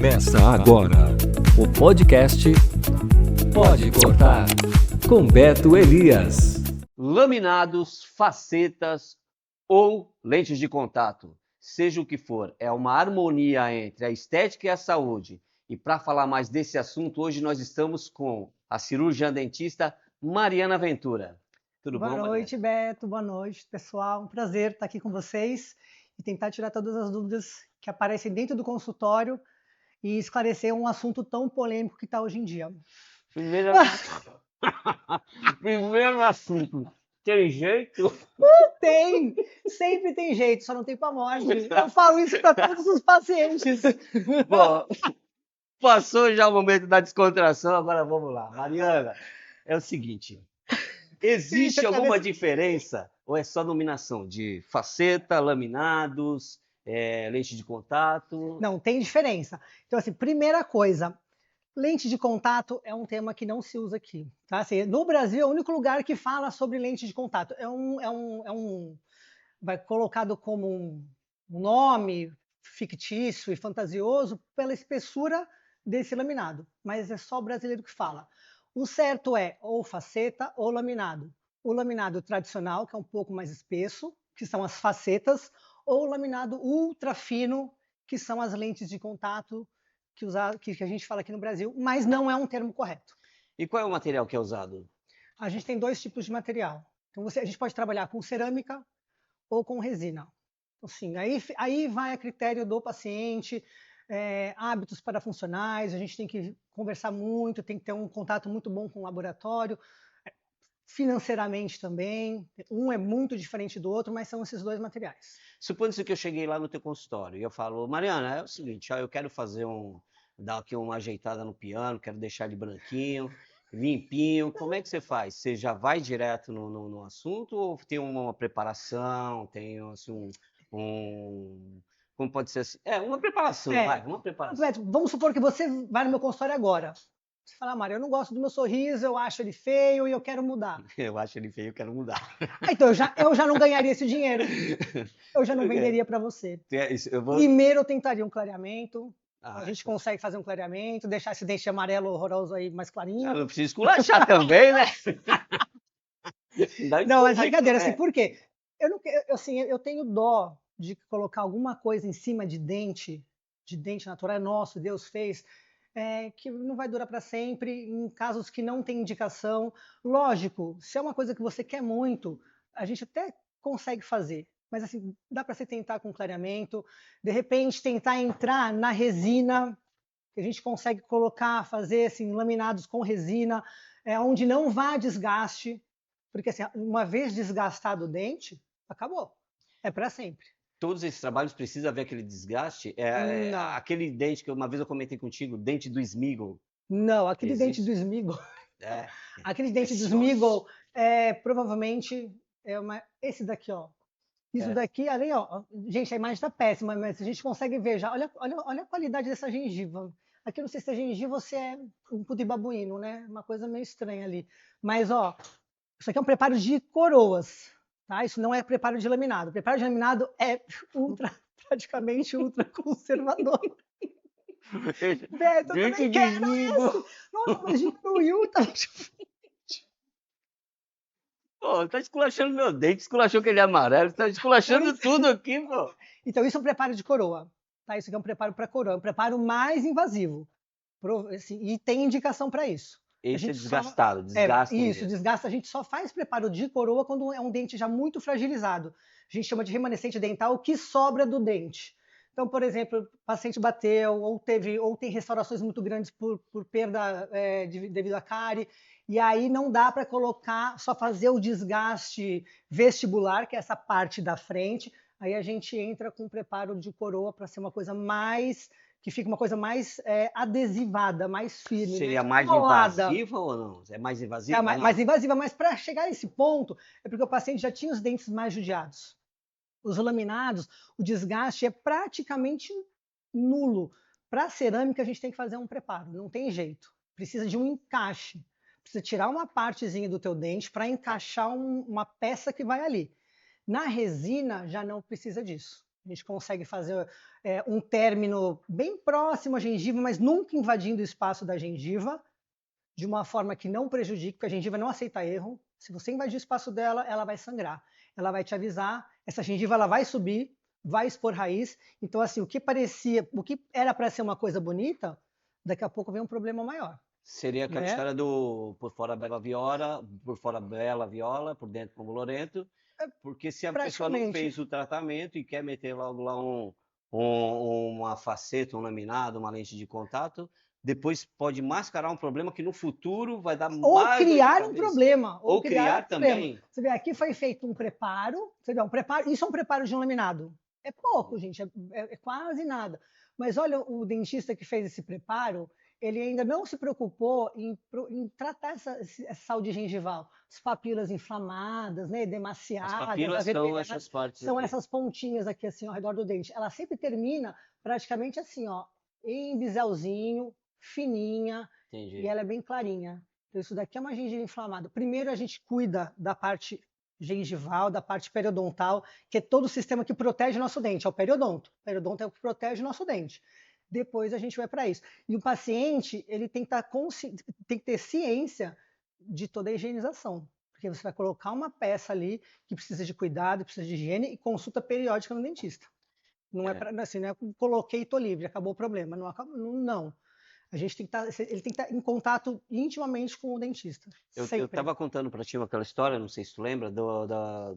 Começa agora o podcast Pode Cortar com Beto Elias. Laminados, facetas ou lentes de contato, seja o que for, é uma harmonia entre a estética e a saúde. E para falar mais desse assunto, hoje nós estamos com a cirurgiã dentista Mariana Ventura. Tudo bom, Boa noite, Beto. Boa noite, pessoal. Um prazer estar aqui com vocês e tentar tirar todas as dúvidas que aparecem dentro do consultório e esclarecer um assunto tão polêmico que está hoje em dia. Primeiro assunto, tem jeito? Tem! Sempre tem jeito, só não tem para morte. Eu falo isso para todos os pacientes. Bom, passou já o momento da descontração, agora vamos lá. Mariana, é o seguinte... Existe alguma diferença ou é só dominação de faceta, laminados, lente de contato? Não, tem diferença. Então, assim, primeira coisa, lente de contato é um tema que não se usa aqui. Tá? Assim, no Brasil, é o único lugar que fala sobre lente de contato. Vai colocado como um nome fictício e fantasioso pela espessura desse laminado, mas é só o brasileiro que fala. O certo é ou faceta ou laminado. O laminado tradicional, que é um pouco mais espesso, que são as facetas, ou o laminado ultra fino, que são as lentes de contato que a gente fala aqui no Brasil, mas não é um termo correto. E qual é o material que é usado? A gente tem dois tipos de material. Então, a gente pode trabalhar com cerâmica ou com resina. Assim, aí vai a critério do paciente, hábitos parafuncionais, a gente tem que conversar muito, tem que ter um contato muito bom com o laboratório, financeiramente também, um é muito diferente do outro, mas são esses dois materiais. Supondo-se que eu cheguei lá no teu consultório e eu falo, Mariana, é o seguinte, eu quero fazer dar aqui uma ajeitada no piano, quero deixar ele branquinho, limpinho, como é que você faz? Você já vai direto no assunto ou tem uma preparação, tem assim, como pode ser assim? Uma preparação, uma preparação. Vamos supor que você vai no meu consultório agora. Você fala, Mário, eu não gosto do meu sorriso, eu acho ele feio e eu quero mudar. Eu acho ele feio, eu quero mudar. Então, eu já não ganharia esse dinheiro. Eu já não venderia para você. Primeiro eu tentaria um clareamento. A gente consegue fazer um clareamento, deixar esse dente amarelo horroroso aí mais clarinho. Eu não preciso esculachar também, né? Não, mas brincadeira, assim, por quê? Eu tenho dó de colocar alguma coisa em cima de dente natural, nosso, Deus fez, que não vai durar para sempre, em casos que não tem indicação. Lógico, se é uma coisa que você quer muito, a gente até consegue fazer, mas assim, dá para você tentar com clareamento, de repente tentar entrar na resina, que a gente consegue fazer assim, laminados com resina, onde não vá desgaste, porque assim, uma vez desgastado o dente, acabou, é para sempre. Todos esses trabalhos precisam haver aquele desgaste? Aquele dente que uma vez eu comentei contigo, dente do Smiggle. Não, aquele dente do Smiggle. Aquele dente do Smiggle provavelmente esse daqui, ó. Isso daqui, além, ó. Gente, a imagem está péssima, mas a gente consegue ver já. Olha a qualidade dessa gengiva. Aqui eu não sei se é gengiva ou se é um puto babuíno, né? Uma coisa meio estranha ali. Mas, ó, isso aqui é um preparo de coroas. Tá? Isso não é preparo de laminado. O preparo de laminado é praticamente ultra conservador. Beto, eu também quero isso. Nossa, mas diminuiu, tá diferente. Pô, tá esculachando meu dente, esculachou aquele amarelo, tá esculachando tudo aqui, pô. Então, isso é um preparo de coroa. Tá? Isso aqui é um preparo para coroa, é um preparo mais invasivo. Assim, e tem indicação para isso. Esse é desgastado, desgasta isso, desgasta. A gente só faz preparo de coroa quando é um dente já muito fragilizado. A gente chama de remanescente dental, o que sobra do dente. Então, por exemplo, o paciente bateu ou tem restaurações muito grandes por perda devido à cárie, e aí não dá para só fazer o desgaste vestibular, que é essa parte da frente. Aí a gente entra com preparo de coroa para ser uma coisa mais... que fica uma coisa mais adesivada, mais firme. Seria mais invasiva ou não? É mais invasiva? Mais invasiva, mas para chegar a esse ponto, é porque o paciente já tinha os dentes mais judiados. Os laminados, o desgaste é praticamente nulo. Para a cerâmica, a gente tem que fazer um preparo, não tem jeito. Precisa de um encaixe. Precisa tirar uma partezinha do teu dente para encaixar uma peça que vai ali. Na resina, já não precisa disso. A gente consegue fazer um término bem próximo à gengiva, mas nunca invadindo o espaço da gengiva, de uma forma que não prejudique, porque a gengiva não aceita erro. Se você invadir o espaço dela, ela vai sangrar. Ela vai te avisar, essa gengiva ela vai subir, vai expor raiz. Então, assim, o que era para ser uma coisa bonita, daqui a pouco vem um problema maior. Seria aquela Né? história do por fora bela viola, por fora bela viola, por dentro como Loreto, porque se a pessoa não Praticamente. fez o tratamento e quer meter logo lá uma faceta, um laminado, uma lente de contato, depois pode mascarar um problema que no futuro vai dar Ou mais dor de criar um cabeça. problema. Ou criar também. Você vê, aqui foi feito um preparo, você vê, um preparo, isso é um preparo de um laminado. É pouco, gente, é quase nada. Mas olha, o dentista que fez esse preparo, ele ainda não se preocupou em tratar essa saúde gengival. As papilas inflamadas, né, As demasiadas, papilas são essas partes são aqui. essas pontinhas aqui assim ao redor do dente. Ela sempre termina praticamente assim, ó, em biselzinho, fininha, Entendi. e ela é bem clarinha. Então, isso daqui é uma gengiva inflamada. Primeiro a gente cuida da parte gengival, da parte periodontal, que é todo o sistema que protege o nosso dente, é o periodonto. O periodonto é o que protege o nosso dente. Depois a gente vai para isso. E o paciente, ele tem que ter ciência de toda a higienização. Porque você vai colocar uma peça ali que precisa de cuidado, precisa de higiene e consulta periódica no dentista. Não é, assim, não é coloquei e estou livre, acabou o problema. Não. A gente tem que ele tem que estar em contato intimamente com o dentista. Eu Sempre. estava contando para ti aquela história, não sei se tu lembra, de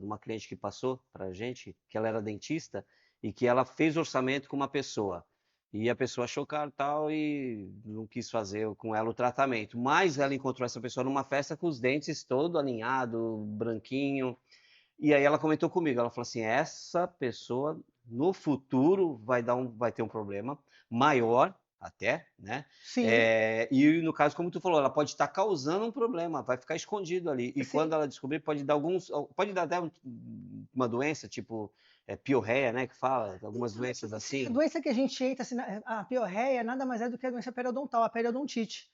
uma cliente que passou para a gente, que ela era dentista e que ela fez orçamento com uma pessoa. E a pessoa achou caro tal e não quis fazer com ela o tratamento. Mas ela encontrou essa pessoa numa festa com os dentes todo alinhado, branquinho. E aí ela comentou comigo, ela falou assim, essa pessoa no futuro vai ter um problema maior até, né? Sim. E no caso, como tu falou, ela pode estar causando um problema, vai ficar escondido ali. E Sim. quando ela descobrir, pode dar até uma doença, tipo piorreia, né, que fala, algumas doenças assim. A doença que a gente entra, assim, a piorreia nada mais é do que a doença periodontal, a periodontite.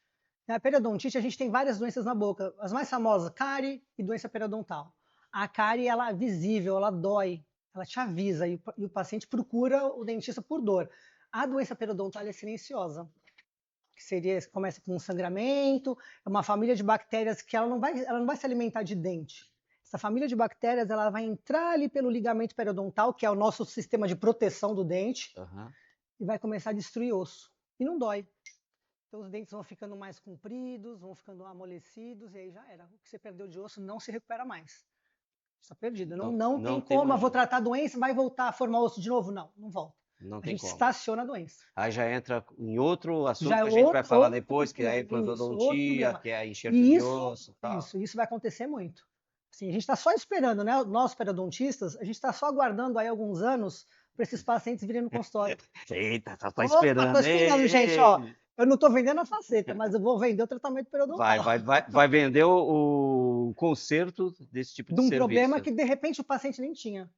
A periodontite, a gente tem várias doenças na boca. As mais famosas, cárie e doença periodontal. A cárie, ela é visível, ela dói, ela te avisa e o paciente procura o dentista por dor. A doença periodontal é silenciosa, que começa com um sangramento, é uma família de bactérias que ela não vai se alimentar de dente. Essa família de bactérias ela vai entrar ali pelo ligamento periodontal, que é o nosso sistema de proteção do dente, e vai começar a destruir osso. E não dói. Então os dentes vão ficando mais compridos, vão ficando amolecidos, e aí já era. O que você perdeu de osso não se recupera mais. Está perdido. Não tem como, eu vou tratar a doença, vai voltar a formar osso de novo? Não volta. Não a gente estaciona a doença. Aí já entra em outro assunto que a gente vai falar depois, que é a implantodontia, que é a enxerto de osso. Tal. Isso vai acontecer muito. Assim, a gente está só esperando, né? Nós periodontistas, a gente está só aguardando aí alguns anos para esses pacientes virem no consultório. Eita, tá esperando. Tô esperando, gente, ó. Eu não estou vendendo a faceta, mas eu vou vender o tratamento periodontal. Vai vender o conserto desse tipo de serviço. De um problema que, de repente, o paciente nem tinha.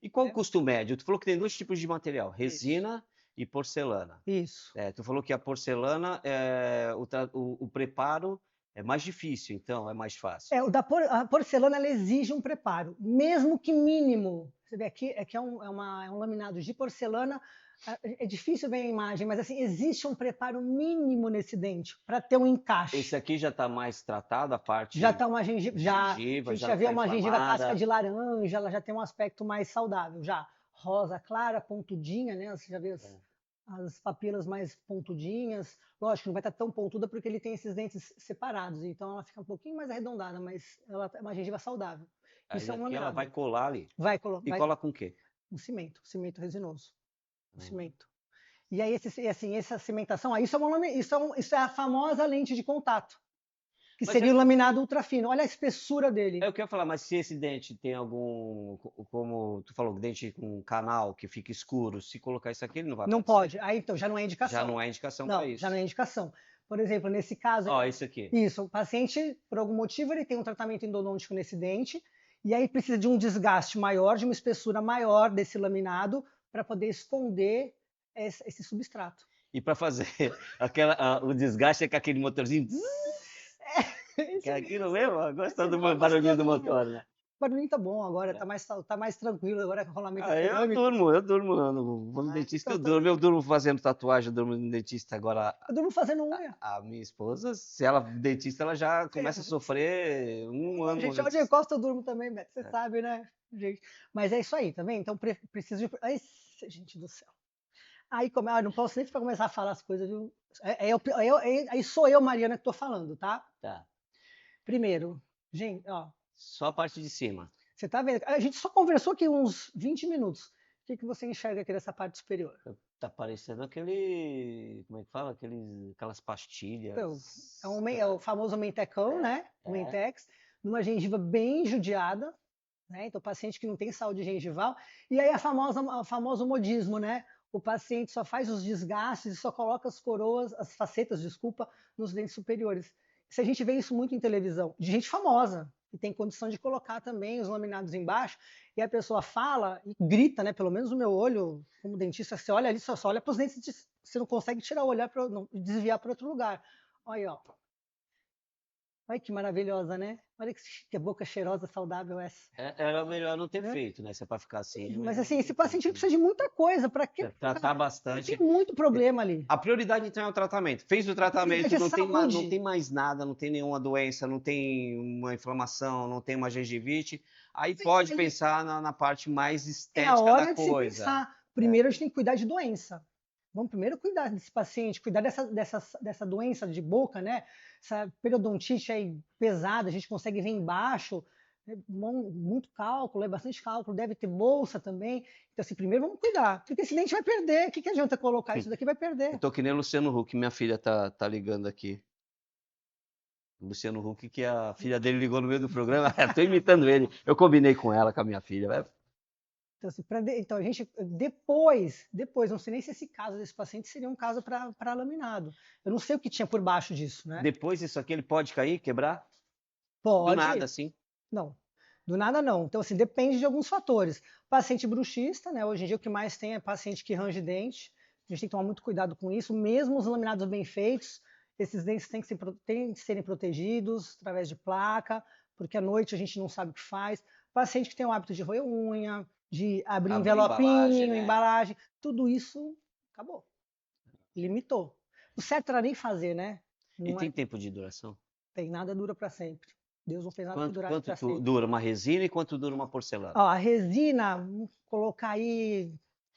E qual o custo médio? Tu falou que tem dois tipos de material, resina e porcelana. Isso. Tu falou que a porcelana, o preparo é mais difícil, então é mais fácil. A porcelana ela exige um preparo, mesmo que mínimo. Você vê aqui, é um laminado de porcelana. É difícil ver a imagem, mas assim, existe um preparo mínimo nesse dente para ter um encaixe. Esse aqui já está mais tratado, a parte. Já está uma gengiva. A gente já vê uma gengiva casca de laranja, ela já tem um aspecto mais saudável. Já rosa clara, pontudinha, né? Você já vê as papilas mais pontudinhas. Lógico, não vai estar tão pontuda porque ele tem esses dentes separados, então ela fica um pouquinho mais arredondada, mas ela é uma gengiva saudável. Isso é um laminado. Ela vai colar ali? Vai colar. E cola com o quê? Um cimento resinoso. Cimento. E aí, essa cimentação, isso é a famosa lente de contato, que seria o laminado ultrafino. Olha a espessura dele. Eu quero falar, mas se esse dente tem algum, como tu falou, dente com canal que fica escuro, se colocar isso aqui, ele não vai Não pode. Aí, então, já não é indicação. Já não é indicação para isso. Já não é indicação. Por exemplo, nesse caso... Ó, isso aqui. Isso, o paciente, por algum motivo, ele tem um tratamento endodôntico nesse dente, e aí precisa de um desgaste maior, de uma espessura maior desse laminado, para poder esconder esse substrato. E para fazer o desgaste é com aquele motorzinho. Que é aquilo mesmo, gostando do barulhinho do motor, né? barulhinho tá bom agora, É. tá mais tranquilo agora com o rolamento Ah, eu cerâmico. durmo, eu não vou no dentista, então eu durmo fazendo tatuagem, eu durmo no dentista. Agora, Eu durmo fazendo unha. a minha esposa, se ela dentista, ela já começa a sofrer um ano Gente, onde eu antes. encosto eu durmo também, Beto, você sabe, né, gente? Mas é isso aí também, então preciso de... Ai, gente do céu. Aí, não posso nem começar a falar as coisas, viu? Aí sou eu, Mariana, que tô falando, tá? Tá. Primeiro, gente, ó, Só a parte de cima. você tá vendo? A gente só conversou aqui uns 20 minutos. O que você enxerga aqui dessa parte superior? Tá parecendo aquele. Como é que fala? Aquelas Então, pastilhas. é o famoso mentecão, né? O É. mentex, numa gengiva bem judiada, né? Então, paciente que não tem saúde gengival. E aí o famoso modismo, né? O paciente só faz os desgastes e só coloca as coroas, as facetas, desculpa, nos dentes superiores. Se a gente vê isso muito em televisão, de gente famosa, que tem condição de colocar também os laminados embaixo, e a pessoa fala e grita, né? Pelo menos no meu olho, como dentista, você olha ali, só olha para os dentes, você não consegue tirar o olhar e desviar para outro lugar. Olha aí, ó. Olha que maravilhosa, né? Olha que boca cheirosa, saudável essa. Era melhor não ter Né? feito, né? Se é pra ficar assim. Mas melhor assim, não esse ter paciente feito, precisa de muita coisa. Para que? né? Tratar Tem bastante. muito problema ali. A prioridade, então, é o tratamento. Fez o tratamento, Prioridade é não saúde. tem mais nada, não tem nenhuma doença, não tem uma inflamação, não tem uma gengivite. Aí pode pensar na parte mais É a estética da hora de se coisa. pensar. Primeiro a gente tem que cuidar de doença. Vamos primeiro cuidar desse paciente, cuidar dessa doença de boca, né? Essa periodontite aí pesada, a gente consegue ver embaixo. Muito cálculo, é bastante cálculo, deve ter bolsa também. Então, assim, primeiro vamos cuidar, porque esse dente vai perder. O que adianta colocar isso daqui? Vai perder. Eu tô que nem o Luciano Huck, minha filha tá ligando aqui. O Luciano Huck, que a filha dele ligou no meio do programa. Tô imitando ele. Eu combinei com ela, com a minha filha. Então, assim, então a gente não sei nem se esse caso desse paciente seria um caso para laminado. Eu não sei o que tinha por baixo disso, né? Depois isso aqui ele pode cair, quebrar? Pode. Do nada, assim. Não, do nada não. Então, assim, depende de alguns fatores. Paciente bruxista, né? Hoje em dia o que mais tem é paciente que range dente. A gente tem que tomar muito cuidado com isso. Mesmo os laminados bem feitos, esses dentes têm que serem protegidos através de placa, porque à noite a gente não sabe o que faz. Paciente que tem o hábito de roer unha, de abrir envelopinho, embalagem, tudo isso acabou. Limitou. O certo era nem fazer, né? E tem tempo de duração? Tem, nada dura para sempre. Deus não fez nada que durasse para sempre. Quanto dura uma resina e quanto dura uma porcelana? Ó, a resina, vamos colocar aí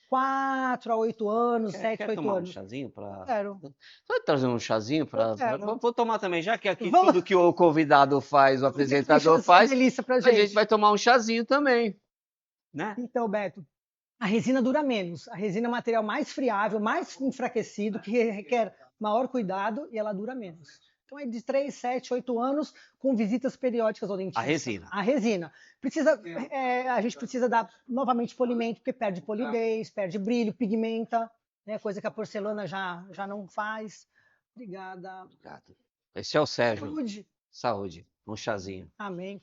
4 a 8 anos, 7 a 8 tomar anos. Um chazinho para? Quero. Pode trazer um chazinho para? Vou tomar também, já que aqui Vamos. tudo que o convidado faz, o apresentador faz, Delícia pra a gente vai tomar um chazinho também, né? Então, Beto, a resina dura menos. A resina é um material mais friável, mais enfraquecido, que requer maior cuidado e ela dura menos. Então é de 3, 7, 8 anos com visitas periódicas ao dentista. A resina. A resina. A gente precisa dar novamente polimento, porque perde polidez, perde brilho, pigmenta, né, coisa que a porcelana já não faz. Obrigada. Obrigado. Esse é o Sérgio. Saúde. Saúde. Um chazinho. Amém.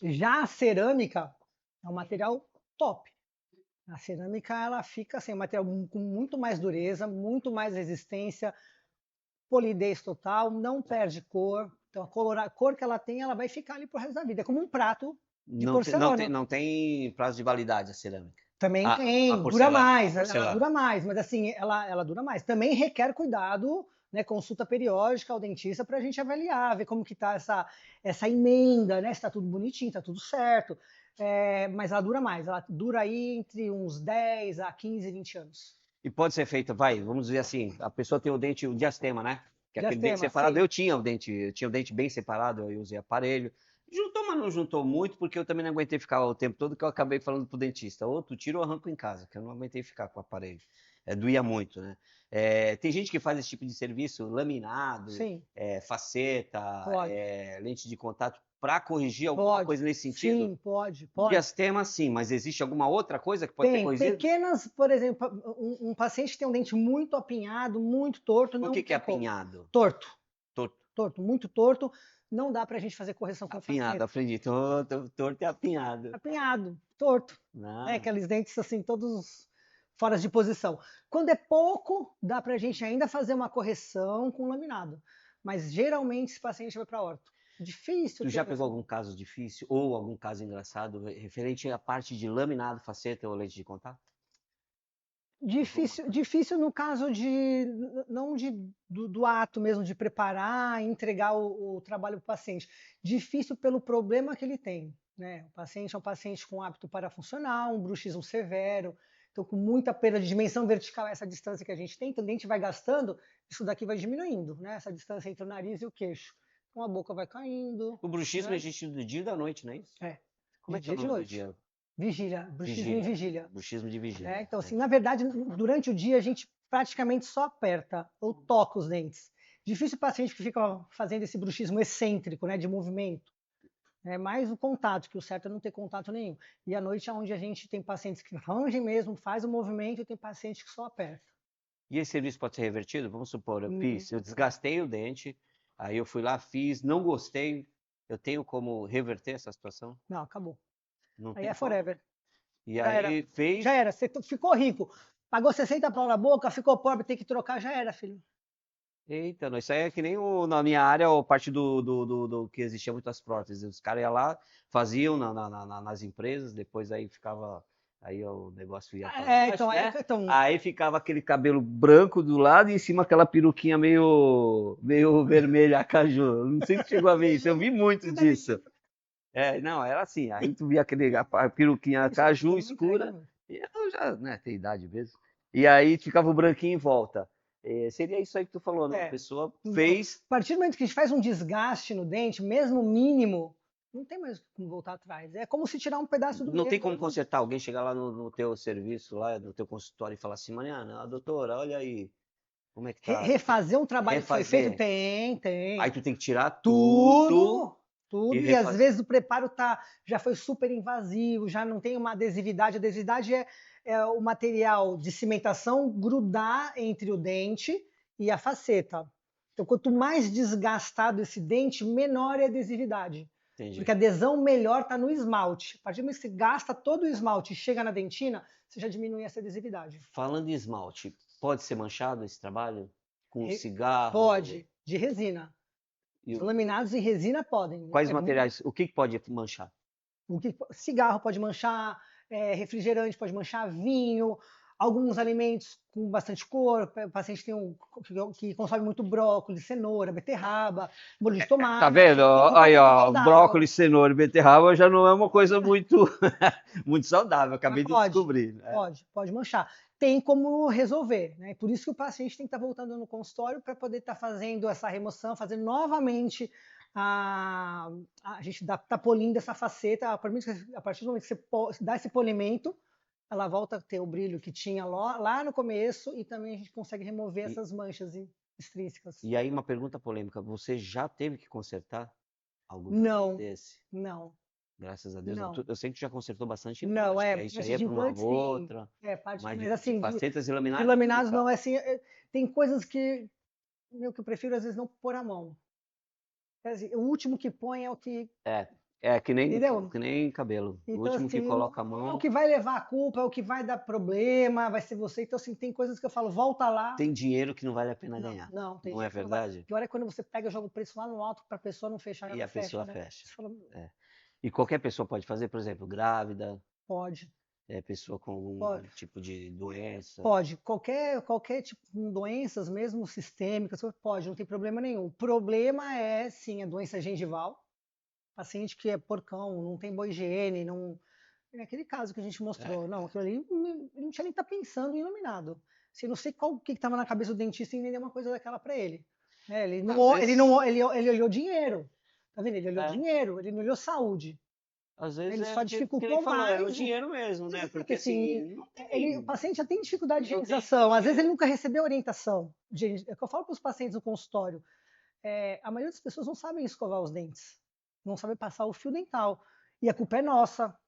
Já a cerâmica é um material top. A cerâmica ela fica assim, um material com muito mais dureza, muito mais resistência, polidez total, não perde cor. Então a cor que ela tem, ela vai ficar ali pro resto da vida. É como um prato de porcelana. Não tem prazo de validade a cerâmica. Também tem, dura mais, ela dura mais, mas assim, ela dura mais. Também requer cuidado, né, consulta periódica ao dentista para a gente avaliar, ver como que está essa emenda, né, se está tudo bonitinho, está tudo certo. Mas ela dura mais, ela dura aí entre uns 10 a 15, 20 anos. E pode ser feita, vamos dizer assim, a pessoa tem o diastema, né? Que é aquele dente separado. Sim. Eu tinha o dente bem separado, eu usei aparelho. Juntou, mas não juntou muito, porque eu também não aguentei ficar o tempo todo, que eu acabei falando pro dentista. Outro tiro eu arranco em casa, que eu não aguentei ficar com o aparelho. Doía muito, né? Tem gente que faz esse tipo de serviço, laminado, faceta, lente de contato, para corrigir alguma coisa nesse sentido? Sim, pode. Diastema, sim, mas existe alguma outra coisa que pode ser corrigida? Pequenas, por exemplo, um paciente que tem um dente muito apinhado, muito torto. O que é apinhado? Torto. Muito torto. Não dá pra gente fazer correção com apinhado, aprendi. Torto é apinhado. Apinhado, torto. Aqueles dentes assim, todos fora de posição. Quando é pouco, dá pra gente ainda fazer uma correção com laminado. Mas geralmente esse paciente vai para orto. Difícil. Tu já pegou algum caso difícil ou algum caso engraçado referente à parte de laminado, faceta ou lente de contato? Difícil no caso de não do ato mesmo de preparar e entregar o trabalho para o paciente. Difícil pelo problema que ele tem, né? O paciente é um paciente com hábito parafuncional, um bruxismo severo, então com muita perda de dimensão vertical, essa distância que a gente tem, então a gente vai gastando, isso daqui vai diminuindo, né? Essa distância entre o nariz e o queixo. Então a boca vai caindo. O bruxismo né? existe do dia e da noite, não é isso? É. Como é que é o dia e nome do noite. dia? Vigília, bruxismo em vigília. Bruxismo de vigília. Então, assim, na verdade, durante o dia a gente praticamente só aperta ou toca os dentes. Difícil o paciente que fica fazendo esse bruxismo excêntrico, né, de movimento. É mais o contato, que o certo é não ter contato nenhum. E à noite é onde a gente tem pacientes que rangem mesmo, faz o movimento, e tem paciente que só aperta. E esse serviço pode ser revertido? Vamos supor, eu desgastei o dente, aí eu fui lá, fiz, não gostei, eu tenho como reverter essa situação? Não, acabou. Não Aí tem é como? forever. E Já aí era. fez, Já era. Você ficou rico. Pagou 60 pau na boca, ficou pobre, tem que trocar, já era, filho. eita, não, isso aí é que nem na minha área, a parte do que existia muitas próteses. Os caras iam lá, faziam nas empresas, depois aí ficava, aí o negócio ia pra baixo, né? Então, Aí ficava aquele cabelo branco do lado e em cima aquela peruquinha meio vermelha, caju. Não sei se chegou a ver isso, eu vi muito disso. Não, era assim, aí tu via a peruquinha caju escura, e eu já, né, tem idade mesmo. E aí ficava o branquinho em volta. Seria isso aí que tu falou, né? A pessoa fez. A partir do momento que a gente faz um desgaste no dente, mesmo mínimo, não tem mais como voltar atrás. É como se tirar um pedaço do Não dedo. tem como consertar. Alguém chegar lá no teu serviço, lá no teu consultório e falar assim, Mariana, doutora, olha aí, como é que tá? Refazer um trabalho que foi Refazer. feito? Tem. Aí tu tem que tirar tudo. E às vezes o preparo já foi super invasivo, já não tem uma adesividade. A adesividade é o material de cimentação grudar entre o dente e a faceta. Então, quanto mais desgastado esse dente, menor é a adesividade. Entendi. Porque a adesão melhor está no esmalte. A partir do momento que você gasta todo o esmalte e chega na dentina, você já diminui essa adesividade. Falando em esmalte, pode ser manchado esse trabalho? Com cigarro? Pode, de resina. E Os laminados em resina podem. Quais materiais? O que pode manchar? Cigarro pode manchar, refrigerante pode manchar, vinho, alguns alimentos com bastante cor. O paciente que consome muito brócolis, cenoura, beterraba, molho de tomate. Tá vendo? Aí, ó, brócolis, cenoura e beterraba já não é uma coisa muito, muito saudável. Acabei de descobrir. Né? Pode manchar. Tem como resolver, né? Por isso que o paciente tem que estar voltando no consultório para poder estar fazendo essa remoção, fazendo novamente a gente tá polindo essa faceta. A partir do momento que você dá esse polimento, ela volta a ter o brilho que tinha lá no começo e também a gente consegue remover essas manchas extrínsecas. E aí uma pergunta polêmica, você já teve que consertar algum desse? Não. Graças a Deus. Não. Eu sei que tu já consertou bastante implante. Não, isso aí é para uma outra. Mas assim, facetas e laminados. De laminados não, assim, tem coisas que eu prefiro às vezes não pôr a mão. O último que põe é o que... que nem cabelo. Então, o último assim, que coloca a mão... É o que vai levar a culpa, é o que vai dar problema, vai ser você. Então, assim, tem coisas que eu falo, volta lá. Tem dinheiro que não vale a pena ganhar. Não é verdade? Pior é quando você pega e joga o preço lá no alto para a pessoa não fechar. E a pessoa né? fecha. E qualquer pessoa pode fazer, por exemplo, grávida? Pode. Pessoa com algum tipo de doença? Pode. Qualquer tipo de doenças, mesmo sistêmicas, pode, não tem problema nenhum. O problema é, sim, a doença gengival. Paciente que é porcão, não tem boa higiene, não... É aquele caso que a gente mostrou. Não, aquilo ali não tinha nem estar pensando em iluminado. Assim, não sei o que estava na cabeça do dentista em vender uma coisa daquela para ele. Ele olhou dinheiro. Tá vendo? Ele olhou dinheiro, ele não olhou saúde. Às vezes ele só dificultou mais. É o dinheiro mesmo, né? Porque assim, o paciente já tem dificuldade de higienização. Às vezes ele nunca recebeu orientação. É o que eu falo para os pacientes no consultório. A maioria das pessoas não sabem escovar os dentes. Não sabem passar o fio dental. E a culpa é nossa,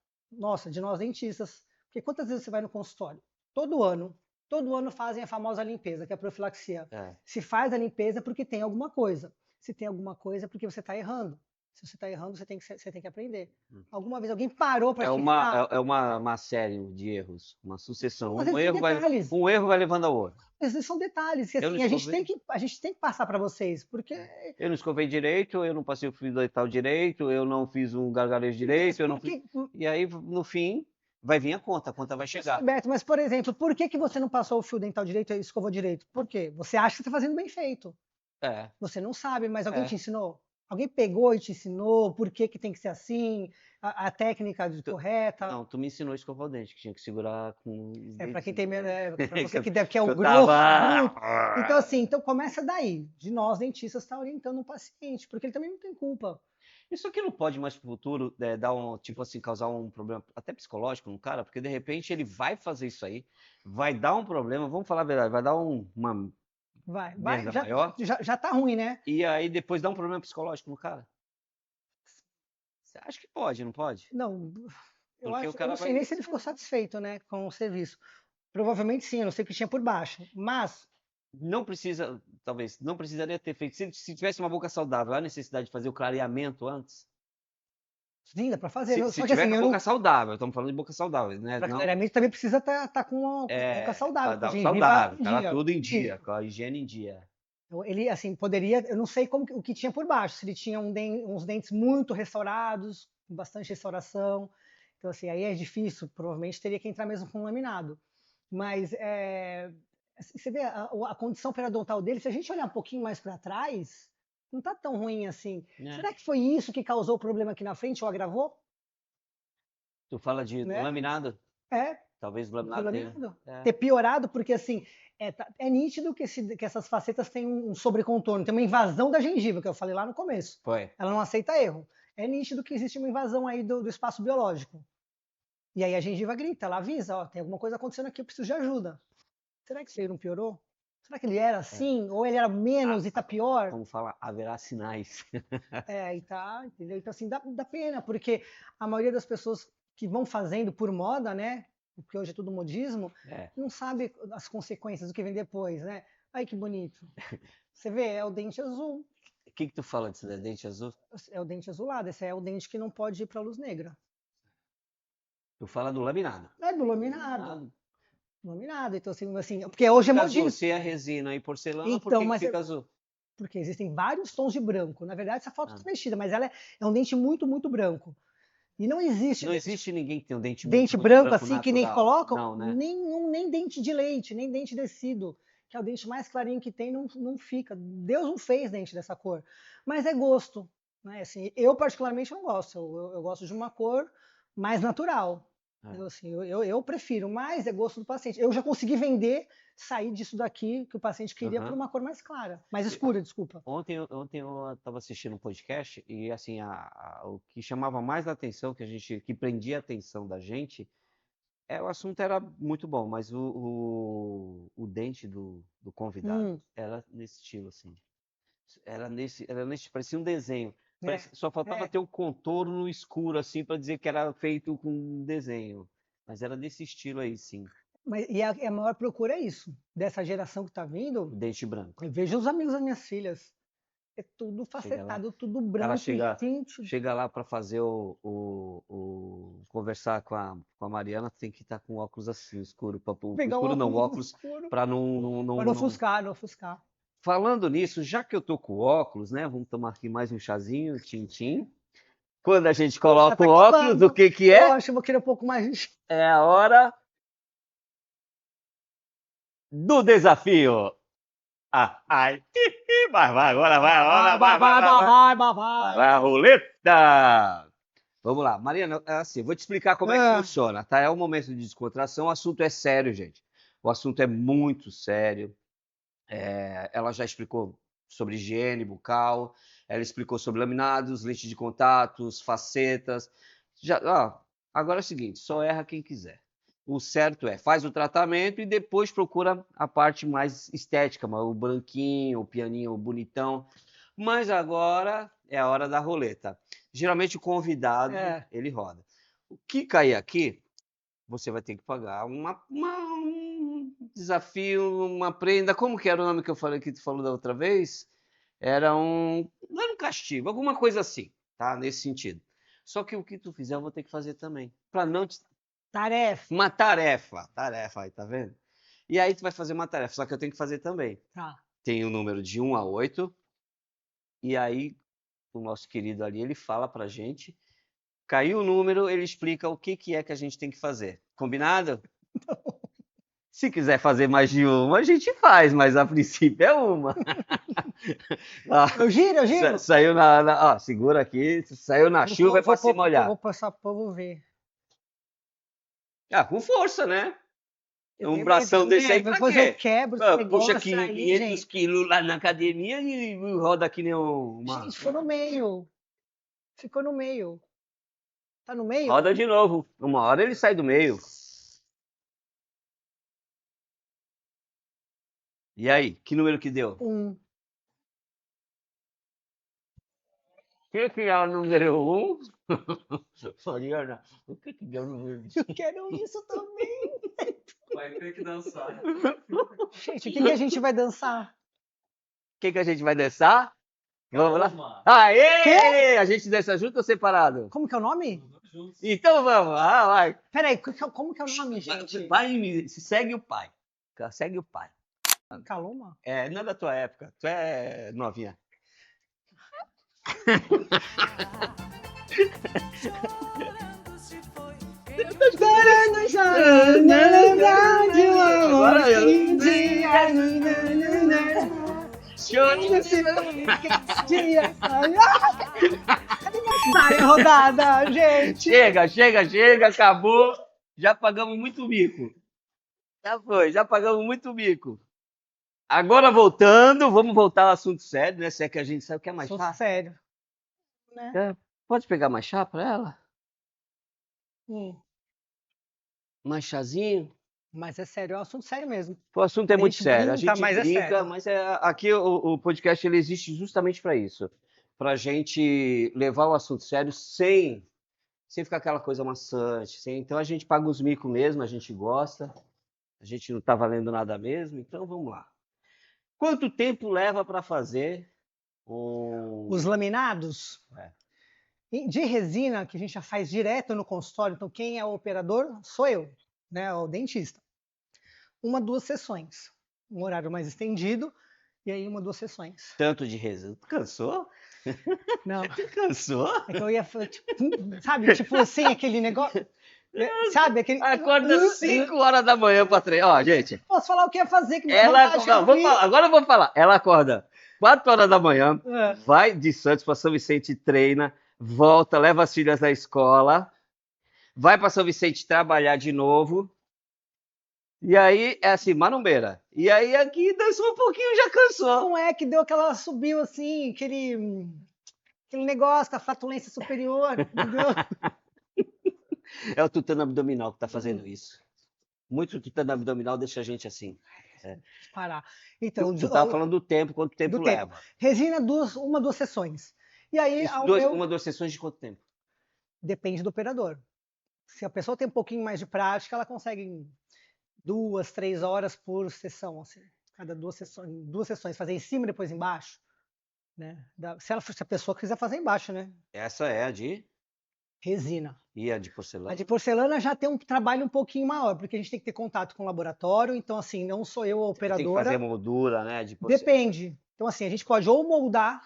de nós dentistas. Porque quantas vezes você vai no consultório? Todo ano fazem a famosa limpeza, que é a profilaxia. Se faz a limpeza porque tem alguma coisa. Se tem alguma coisa é porque você está errando. Se você está errando, você tem que aprender. Alguma vez alguém parou para É te uma, ensinar? é uma série de erros, uma sucessão. Às vezes são detalhes. Um erro vai levando ao outro. Às vezes são detalhes que Eu não assim, escovei, a gente tem que passar para vocês, porque eu não escovei direito, eu não passei o fio dental direito, eu não fiz um gargarejo direito, eu não fiz. porque, E aí, no fim, vai vir a conta vai chegar. Beto, mas por exemplo, por que você não passou o fio dental direito e escovou direito? Por quê? Você acha que está fazendo bem feito. É, Você não sabe, mas alguém É. te ensinou? Alguém pegou e te ensinou por que tem que ser assim, a técnica correta? não, tu me ensinou a escovar o dente, que tinha que segurar com os É para dentes. quem tem medo, para você Que que é o eu grosso, tava- bruto. Então assim, então começa daí, de nós dentistas estar orientando o paciente, porque ele também não tem culpa. Isso aqui não pode mais pro futuro dar tipo assim, causar um problema até psicológico no cara, porque de repente ele vai fazer isso aí, vai dar um problema, vamos falar a verdade, vai dar uma Vai, merda já, maior, já tá ruim, né? e aí depois dá um problema psicológico no cara. Você acha que pode, não pode? Não, eu Porque acho, o cara eu não sei vai- nem se ele ficou satisfeito, né, com o serviço. Provavelmente sim, eu não sei o que tinha por baixo, mas Não precisa, talvez, não precisaria ter feito. Se tivesse uma boca saudável, há a necessidade de fazer o clareamento antes? sim, dá para fazer. Se Só que tiver assim, com a eu não, boca saudável, estamos falando de boca saudável, né? para Não, clareamento também precisa estar com a boca saudável, com a gengiva saudável, em tá dia. tudo em Isso. dia, com a higiene em dia. Então, ele, assim, poderia, eu não sei o que tinha por baixo, se ele tinha uns dentes muito restaurados, com bastante restauração. Então, assim, aí é difícil, provavelmente teria que entrar mesmo com laminado. Mas assim, você vê a condição periodontal dele, se a gente olhar um pouquinho mais para trás, não está tão ruim assim. Né? Será que foi isso que causou o problema aqui na frente ou agravou? Tu fala de Né? laminado? É, Talvez o foi laminado tenha. laminado. É. Ter piorado, porque assim, é nítido que essas facetas têm um sobrecontorno, tem uma invasão da gengiva, que eu falei lá no começo. Foi. Ela não aceita erro. É nítido que existe uma invasão aí do espaço biológico. E aí a gengiva grita, ela avisa, ó, tem alguma coisa acontecendo aqui, eu preciso de ajuda. Será que isso aí não piorou? Será que ele era assim? Ou ele era menos e tá pior? Como fala, haverá sinais. E tá, entendeu? Então, assim, dá pena, porque a maioria das pessoas que vão fazendo por moda, né? Porque hoje é tudo modismo, É. não sabe as consequências do que vem depois, né? Ai, que bonito. Você vê, é o dente azul. O que tu fala disso, dente azul? É o dente azulado. Esse é o dente que não pode ir para a luz negra. Tu fala do laminado. É do laminado. Laminado. Então, assim, porque hoje é Fica azul, modismo. se é resina e porcelana, Então, por que mas fica azul? Porque existem vários tons de branco. Na verdade, essa foto Ah. está mexida, mas ela é um dente muito, muito branco. E não existe Não existe ninguém que tem um dente dente muito branco assim que nem natural. colocam, Não, né? nem dente de leite, nem dente descido, que é o dente mais clarinho que tem, não fica. Deus não fez dente dessa cor. Mas é gosto. Né? Assim, eu particularmente não gosto. Eu gosto de uma cor mais natural. Eu prefiro, mas é gosto do paciente. Eu já consegui sair disso daqui que o paciente queria por uma cor mais clara, mais escura, desculpa. Ontem eu estava assistindo um podcast e assim o que chamava mais a atenção, que prendia a atenção da gente, o assunto era muito bom, mas o dente do convidado era nesse estilo assim, parecia um desenho. Só faltava ter um contorno escuro assim para dizer que era feito com um desenho, mas era desse estilo aí, sim. E a maior procura é isso, dessa geração que está vindo. Dente branco. Eu vejo os amigos das minhas filhas. É tudo facetado, tudo branco. Ela chega lá para fazer conversar com a Mariana, tem que estar com óculos assim, escuro. Óculos para não ofuscar, não ofuscar. Falando nisso, já que eu tô com óculos, né? Vamos tomar aqui mais um chazinho, tintim. Quando a gente coloca o óculos, o que é? Eu acho que eu vou querer um pouco mais. É a hora do desafio. Vai, agora vai a hora, vai a roleta. Vamos lá, Mariana, assim, vou te explicar como é que funciona, tá? É um momento de descontração, o assunto é sério, gente. O assunto é muito sério. Ela já explicou sobre higiene bucal, ela explicou sobre laminados, lentes de contatos, facetas. Agora é o seguinte, só erra quem quiser. O certo faz o tratamento e depois procura a parte mais estética, o branquinho, o pianinho bonitão. Mas agora é a hora da roleta. Geralmente o convidado, ele roda. O que cair aqui, você vai ter que pagar um desafio, uma prenda. Como que era o nome que eu falei que tu falou da outra vez? Não era um castigo, alguma coisa assim. tá? Nesse sentido. Só que o que tu fizer eu vou ter que fazer também. Para não te... Tarefa. Uma tarefa aí, tá vendo? E aí tu vai fazer uma tarefa, só que eu tenho que fazer também. Tá. Tem o número de 1 a 8, e aí o nosso querido ali, ele fala pra gente, caiu o número, ele explica o que é que a gente tem que fazer. Combinado? Se quiser fazer mais de uma, a gente faz, mas a princípio é uma. Ah, Eu giro. Saiu ó, segura aqui, saiu na chuva é pra se molhar. Vou passar pro povo ver. Ah, com força, né? Eu Um tenho bração medo, desse aí né? pra Depois quê? eu quebro esse Ah, negócio puxa aí, 500 gente. quilos lá na academia e roda que nem uma... Gente, ficou no meio. Ficou no meio. Tá no meio? Roda de novo. Uma hora ele sai do meio. E aí, que número que deu? 1. O que é o número 1? Mariana, o que deu o número 1? Eu quero isso também. Vai ter que dançar. Gente, o que a gente vai dançar? O que a gente vai dançar? Vamos lá? Calma. Aê! Quê? A gente dança junto ou separado? Como que é o nome? Juntos. Então vamos. Ah, vai. Peraí, como que é o nome, gente? Segue o pai. Segue o pai. Caloma? É, não é da tua época. Tu é novinha. Lembrar de um amor Agora eu- que um dia... dia... Sai rodada, gente! Chega, acabou. Já pagamos muito mico. Já pagamos muito mico. Agora voltando, vamos voltar ao assunto sério, né? Se é que a gente sabe o que é mais Sou chá. sério. Né? Pode pegar mais chá pra ela? Mais chazinho? Mas é sério, é um assunto sério mesmo. O assunto é muito gente sério. A brinca, gente mas é brinca, sério. mas aqui o podcast ele existe justamente para isso. Pra gente levar o assunto sério sem ficar aquela coisa maçante. Então a gente paga os micos mesmo, a gente gosta. A gente não tá valendo nada mesmo, então vamos lá. Quanto tempo leva para fazer Os laminados É. de resina, que a gente já faz direto no consultório, então quem é o operador sou eu, né, o dentista. 1, 2 sessões. Um horário mais estendido, e aí 1, 2 sessões. tanto de resina? Cansou? Não, Cansou? é que eu ia falar, tipo, sabe, tipo assim, aquele negócio, sabe, aquele... Acorda 5 horas da manhã para treinar. Ó, gente, Posso falar o que ia fazer, que me ela, vontade não, de vou ouvir. falar, agora eu vou falar. Ela acorda 4 horas da manhã, É. vai de Santos para São Vicente, treina, volta, leva as filhas na escola, vai para São Vicente trabalhar de novo. E aí é assim, marombeira. E aí aqui dançou um pouquinho, já cansou. Não é que deu aquela, subiu assim, aquele negócio da flatulência superior, entendeu? É o tutano abdominal que tá fazendo isso. Muito tutano abdominal deixa a gente assim. Parar. Então, Tu tava falando do tempo, quanto tempo do tempo. leva? Resina, 1, 2 sessões. E aí, Uma, 2 sessões de quanto tempo? depende do operador. Se a pessoa tem um pouquinho mais de prática, ela consegue em 2, 3 horas por sessão, assim. Cada 2 sessões, fazer em cima e depois embaixo. Né? Se a pessoa quiser fazer embaixo, né? Essa é a de... Resina. E a de porcelana? A de porcelana já tem um trabalho um pouquinho maior, porque a gente tem que ter contato com o laboratório, então assim, não sou eu a Tem que operadora. fazer moldura, né? De porcelana. Depende. Então assim, a gente pode ou moldar,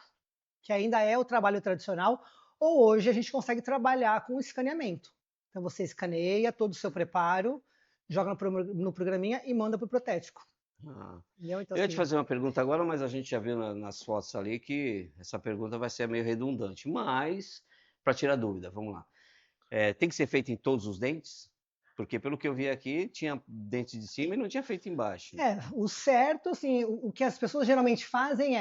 que ainda é o trabalho tradicional, ou hoje a gente consegue trabalhar com escaneamento. Então você escaneia todo o seu preparo, joga no programinha e manda para o protético. Ah. Entendeu? Então, Eu ia assim, te fazer uma pergunta agora, mas a gente já viu nas fotos ali que essa pergunta vai ser meio redundante. Mas, para tirar dúvida, vamos lá. Tem que ser feito em todos os dentes? Porque pelo que eu vi aqui, tinha dente de cima e não tinha feito embaixo. o certo, assim, o que as pessoas geralmente fazem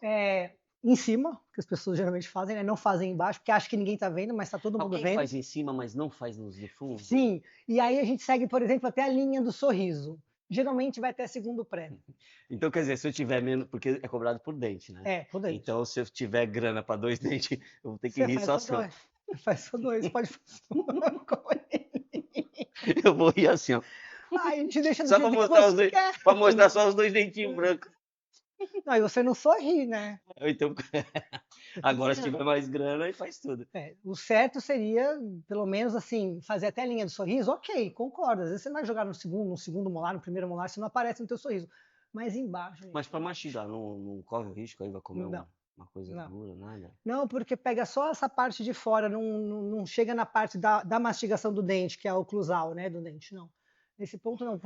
é em cima, que as pessoas geralmente fazem, né? Não fazem embaixo, porque acham que ninguém está vendo, mas está todo mundo Alguém vendo. faz em cima, mas não faz nos de fundo? Sim, e aí a gente segue, por exemplo, até a linha do sorriso. Geralmente vai até segundo pré. Então, quer dizer, se eu tiver menos... Porque é cobrado por dente, né? Por dentro. Então, se eu tiver grana para 2 dentes, eu vou ter que Você rir faz só assim. dois. Faz só 2, pode fazer com ele. Eu vou rir assim, ó. Ai, a gente deixa do Só jeito para que mostrar, você quer. mostrar só os 2 dentinhos brancos. Não, e você não sorri, né? Então, agora se tiver mais grana, aí faz tudo. O certo seria, pelo menos assim, fazer até a linha do sorriso, ok, concordo. Às vezes você vai jogar no segundo molar, no primeiro molar, você não aparece no teu sorriso. Mas embaixo, gente, Mas para mastigar, não corre o risco aí, vai comer não, uma coisa não. dura, nada? Não, porque pega só essa parte de fora, não chega na parte da mastigação do dente, que é a oclusal, né, do dente, não. Nesse ponto, não. O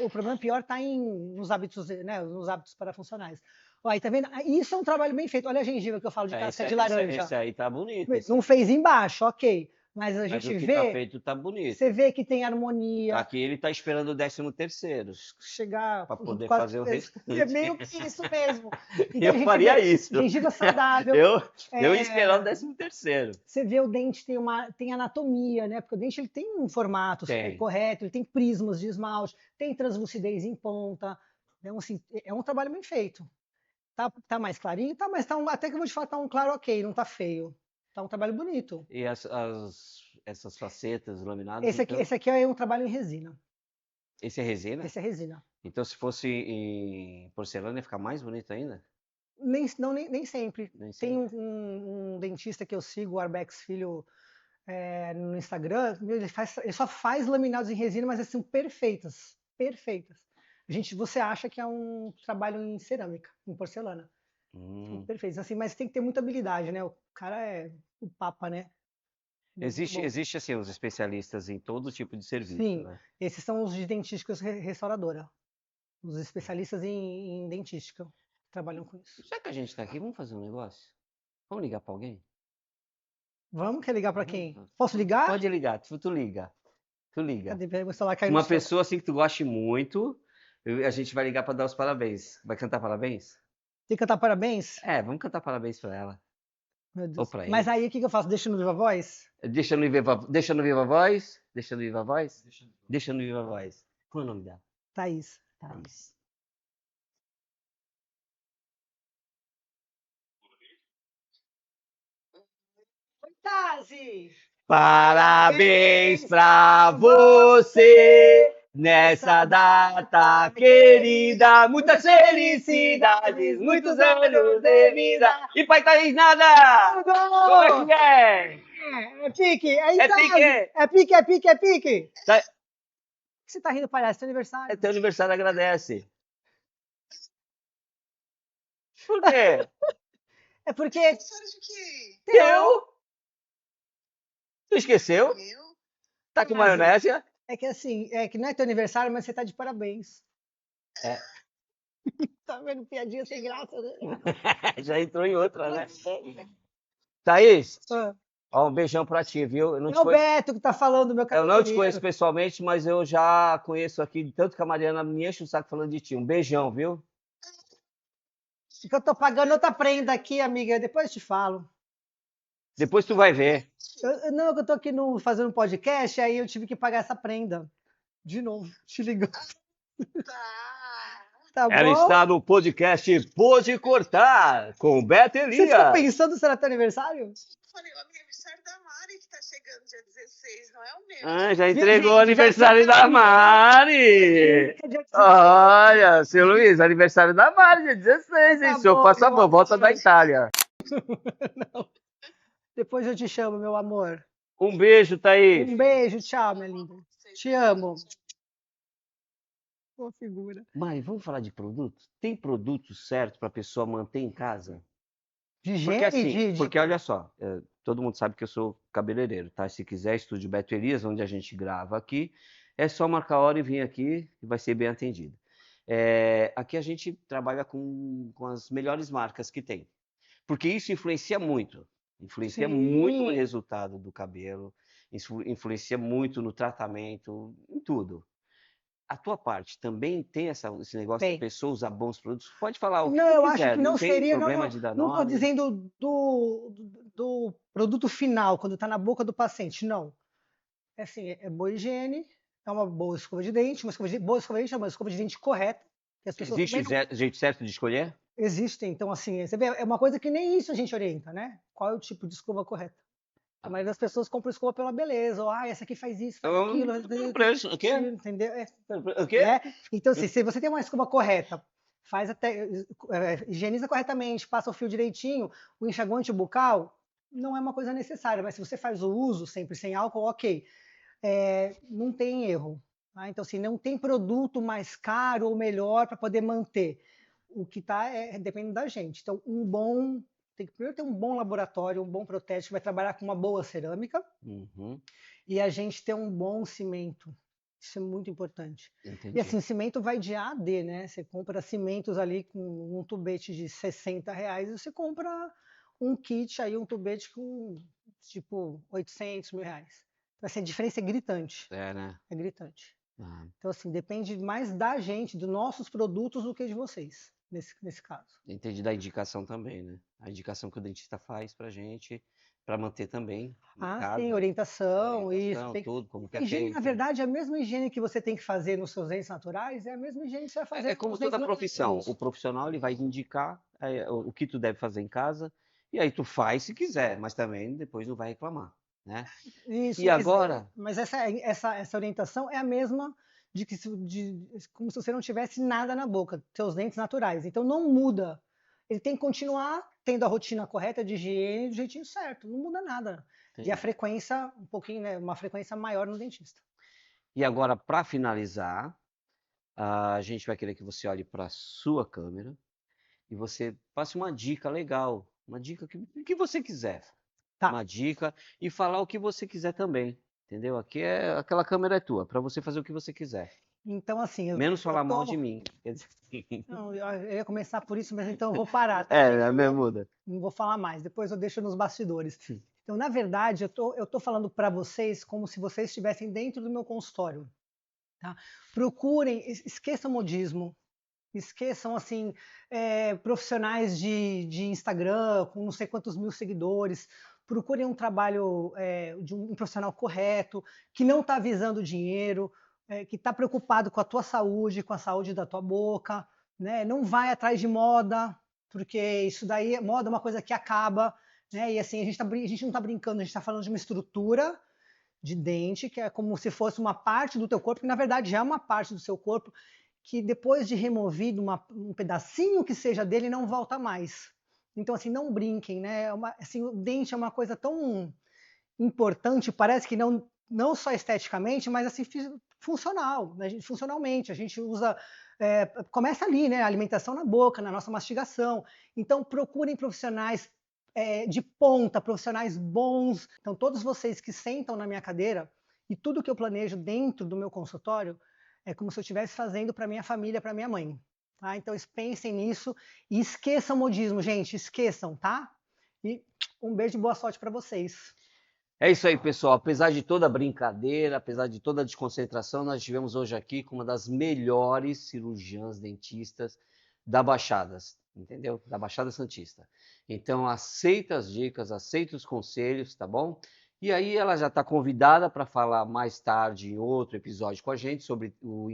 problema pior está nos hábitos, né, nos hábitos parafuncionais. Olha, tá vendo? Isso é um trabalho bem feito. Olha a gengiva que eu falo de casca de laranja. Esse aí tá bonito. Não fez embaixo, ok. Mas a gente o que vê, tá feito tá bonito. você vê que tem harmonia. Aqui ele tá esperando o 13º. Chegar para poder quase- fazer o restante. É meio que isso mesmo. Então, a Eu gente faria vê isso. gengiva saudável. Eu ia esperar o 13º. Você vê o dente tem anatomia, né? Porque o dente ele tem um formato correto, ele tem prismas de esmalte, tem translucidez em ponta. Então, assim, é um trabalho bem feito. Tá mais clarinho? Tá, mas até que eu vou te falar, tá um claro ok, não tá feio. Tá um trabalho bonito. E essas facetas laminadas? Esse aqui é um trabalho em resina. Esse é resina? Esse é resina. Então, se fosse em porcelana, ia ficar mais bonito ainda? Nem sempre. Nem Tem sempre. um dentista que eu sigo, o Arbex Filho, no Instagram, ele só faz laminados em resina, mas assim, perfeitas. Perfeitas. Você acha que é um trabalho em cerâmica, em porcelana. Perfeitos. Assim, mas tem que ter muita habilidade, né? O cara é o papa, né? Existe assim, os especialistas em todo tipo de serviço. Sim, né? esses são os de dentística restauradora. Os especialistas em dentística trabalham com isso. Já que a gente tá aqui, vamos fazer um negócio? Vamos ligar para alguém? Vamos? Quer ligar para quem? Posso ligar? Pode ligar, tu liga. Tu liga. Cadê? Peraí, meu celular caiu no Uma chão. pessoa assim que tu goste muito, a gente vai ligar para dar os parabéns. Vai cantar parabéns? Tem que cantar parabéns? Vamos cantar parabéns para ela. Meu Deus. Ou para ele. Mas aí o que eu faço? Deixa no Viva Voz? Deixa no Viva Voz? Deixa no Viva Voz? Deixa no Viva Voz. Qual é o nome dela? Thaís. Oi, Tazi! Parabéns pra você nessa data querida. Muitas felicidades, muitos anos de vida. E pai Thaís, nada! Como é que é? É pique! Aí, É Tazi! pique? É pique! Tá- Por que você tá rindo, palhaço? É teu aniversário. É teu aniversário, agradece. Por quê? É porque Aniversário de quê? Teu? Tu esqueceu? Meu? Tá com maionese? é que assim, é que não é teu aniversário, mas você tá de parabéns. É. Tá vendo piadinha sem graça, né? Já entrou em outra, né? Thaís, Ah. ó, um beijão pra ti, viu? Eu não É te o conheço. Beto que tá falando, meu Eu cabeleireiro. não te conheço pessoalmente, mas eu já conheço aqui, tanto que a Mariana me enche o saco falando de ti. Um beijão, viu? Que eu tô pagando outra prenda aqui, amiga. Depois eu te falo. Depois tu vai ver. Não, que eu tô aqui fazendo um podcast, aí eu tive que pagar essa prenda. De novo, te ligando. Tá. Tá Ela bom? está no podcast Pode Cortar, com Beto Você ficou Elias. pensando se era teu aniversário? Falei, o aniversário da Mari que tá chegando dia 16, não é o meu. Ah, já entregou o Já- aniversário da Mari. É dia 16. Olha, seu Luiz, aniversário da Mari, dia 16, hein? Tá Senhor, bom, por favor, meu volta da amor. Itália. Depois eu te chamo, meu amor. Um beijo, Thaís. Um beijo, tchau, minha linda. Te amo. Boa figura. Mari, vamos falar de produto? Tem produto certo para a pessoa manter em casa? De Porque higiene assim, de... porque olha só, todo mundo sabe que eu sou cabeleireiro, tá? Se quiser, estúdio Beto Elias, onde a gente grava aqui, é só marcar a hora e vir aqui e vai ser bem atendido. Aqui a gente trabalha com as melhores marcas que tem, porque isso influencia muito no Sim. resultado do cabelo, influencia muito no tratamento, em tudo. A tua parte também tem esse negócio Tem. da pessoa usar bons produtos? Pode falar o que Não, tu eu quiser, acho que não tem seria. problema de dar Não estou nome. dizendo do produto final, quando está na boca do paciente. Não. É assim, é boa higiene, é uma boa escova de dente, boa escova de dente é uma escova de dente correta. Que as pessoas Existe também jeito certo de escolher? existem. Então, assim, você vê, é uma coisa que nem isso a gente orienta, né? Qual é o tipo de escova correta? A maioria das pessoas compra escova pela beleza, ou essa aqui faz isso, faz aquilo. Preço, o quê? Entendeu? O quê? Né? Então, assim, se você tem uma escova correta, faz até, higieniza corretamente, passa o fio direitinho, o enxaguante bucal não é uma coisa necessária, mas se você faz o uso sempre sem álcool, ok, não tem erro. Tá? Então, assim, não tem produto mais caro ou melhor para poder manter. O que está depende da gente. Então, tem que primeiro ter um bom laboratório, um bom protético, que vai trabalhar com uma boa cerâmica, e a gente ter um bom cimento. Isso é muito importante. Entendi. E assim, cimento vai de A a D, né? Você compra cimentos ali com um tubete de R$60, e você compra um kit aí, um tubete com tipo R$800 mil. Então, assim, a diferença é gritante. Né? É gritante. Ah, Então, assim, depende mais da gente, dos nossos produtos, do que de vocês, nesse caso. entendi da indicação também, né? A indicação que o dentista faz pra gente, pra manter também em casa, Sim, orientação, isso. orientação, tudo, como que é Higiene, feito. na verdade, a mesma higiene que você tem que fazer nos seus dentes naturais é a mesma higiene que você vai fazer É como nos toda dentes profissão. ortodônticos. O profissional ele vai indicar o que tu deve fazer em casa, e aí tu faz se quiser, mas também depois não vai reclamar, né? Isso, E agora? Mas essa orientação é a mesma como se você não tivesse nada na boca, seus dentes naturais. Então não muda. Ele tem que continuar tendo a rotina correta de higiene do jeitinho certo. Não muda nada. E a frequência, um pouquinho, né, uma frequência maior no dentista. E agora, para finalizar, a gente vai querer que você olhe para a sua câmera e você passe uma dica legal, uma dica que você quiser. Tá. Uma dica e falar o que você quiser também, entendeu? Aquela câmera é tua, para você fazer o que você quiser. Então, assim... Menos falar mal de mim. Quer dizer... Não, eu ia começar por isso, mas então eu vou parar. Tá? É mesmo muda. Não vou falar mais, depois eu deixo nos bastidores. Então, na verdade, eu tô falando para vocês como se vocês estivessem dentro do meu consultório. Tá? Procurem, esqueçam modismo, esqueçam assim, profissionais de Instagram com não sei quantos mil seguidores. Procurem um trabalho de um profissional correto, que não está visando dinheiro, que está preocupado com a tua saúde, com a saúde da tua boca, né? Não vai atrás de moda, porque isso daí, moda é uma coisa que acaba, né? E assim, a gente não está brincando, a gente está falando de uma estrutura de dente, que é como se fosse uma parte do teu corpo, que na verdade já é uma parte do seu corpo, que depois de removido um pedacinho que seja dele, não volta mais. Então, assim, não brinquem, né? Assim, o dente é uma coisa tão importante, parece que não só esteticamente, mas assim, funcional, né? Funcionalmente. A gente usa, começa ali, né? A alimentação na boca, na nossa mastigação. Então, procurem profissionais de ponta, profissionais bons. Então, todos vocês que sentam na minha cadeira, e tudo que eu planejo dentro do meu consultório, é como se eu estivesse fazendo para minha família, para minha mãe. Tá? Então, pensem nisso e esqueçam o modismo, gente, esqueçam, tá? E um beijo e boa sorte para vocês. É isso aí, pessoal. Apesar de toda a brincadeira, apesar de toda a desconcentração, nós estivemos hoje aqui com uma das melhores cirurgiãs dentistas da Baixada, entendeu? Da Baixada Santista. Então, aceita as dicas, aceita os conselhos, tá bom? E aí ela já está convidada para falar mais tarde em outro episódio com a gente sobre o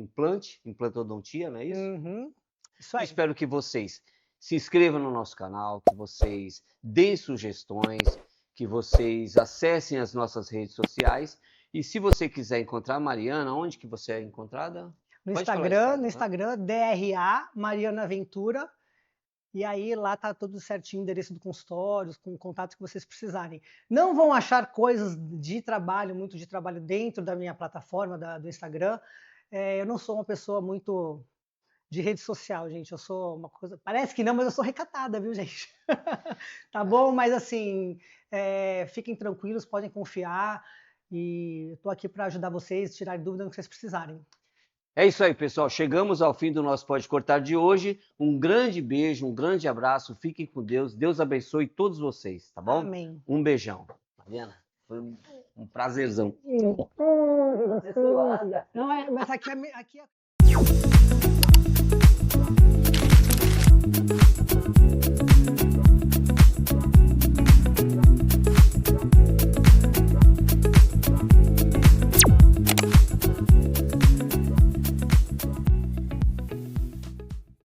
implantodontia, não é isso? Isso aí. Espero que vocês se inscrevam no nosso canal, que vocês deem sugestões, que vocês acessem as nossas redes sociais. E se você quiser encontrar a Mariana, onde que você é encontrada? No Pode falar isso, Instagram, DRA Mariana Ventura. E aí lá tá tudo certinho, endereço do consultório, com o contato que vocês precisarem. Não vão achar coisas muito de trabalho dentro da minha plataforma do Instagram. Eu não sou uma pessoa muito de rede social, gente. Eu sou uma coisa... Parece que não, mas eu sou recatada, viu, gente? Tá bom? Mas assim, fiquem tranquilos, podem confiar. E eu tô aqui para ajudar vocês, tirar dúvida no que vocês precisarem. É isso aí, pessoal. Chegamos ao fim do nosso Pode Cortar de hoje. Um grande beijo, um grande abraço. Fiquem com Deus. Deus abençoe todos vocês, tá bom? Amém. Um beijão. Mariana, foi um prazerzão. Não, mas aqui é...